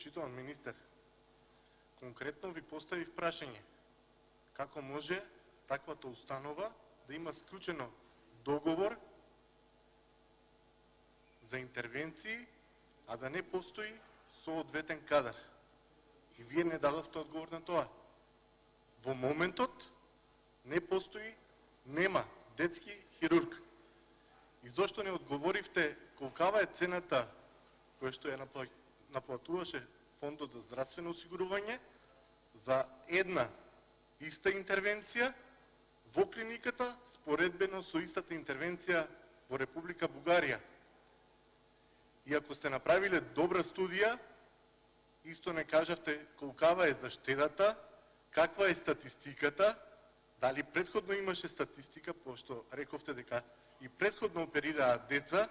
почитуван министер, конкретно ви поставив прашање. Како може таквата установа да има склучено договор за интервенции, а да не постои соодветен кадар? И вие не дадовте одговор на тоа. Во моментот не постои, нема детски хирург. И зошто не одговоривте колкава е цената која што ја наплатуваше Фондот за здравствено осигурување за една иста интервенција во клиниката, споредбено со истата интервенција во Република Бугарија? И ако сте направиле добра студија, исто не кажавте колкава е заштедата, каква е статистиката, дали претходно имаше статистика, пошто рековте дека и претходно оперираат деца,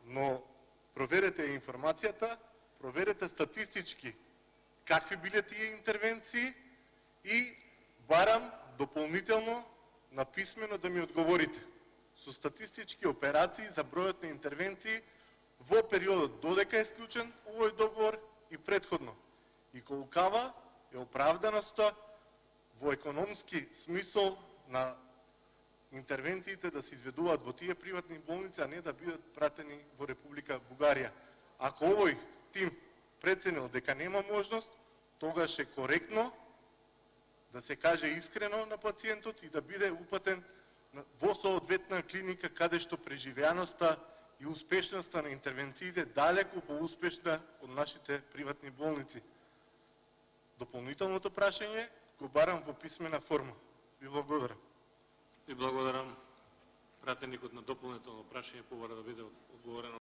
но проверете информацијата, проверете статистички какви биле тие интервенции и барам дополнително написмено да ми одговорите со статистички операции за бројот на интервенции во периодот додека е склучен овој договор и претходно. И колкава е оправданоста во економски смисол на интервенциите да се изведуваат во тие приватни болници, а не да бидат пратени во Република Бугарија. Ако овој тим преценил дека нема можност, тогаш е коректно да се каже искрено на пациентот и да биде упатен во соодветна клиника каде што преживеаноста и успешноста на интервенциите далеку поуспешна од нашите приватни болници. Дополнителното прашање го барам во писмена форма. Ви благодарам. Ви благодарам. Пратеникот на дополнително прашање побара да биде одговорено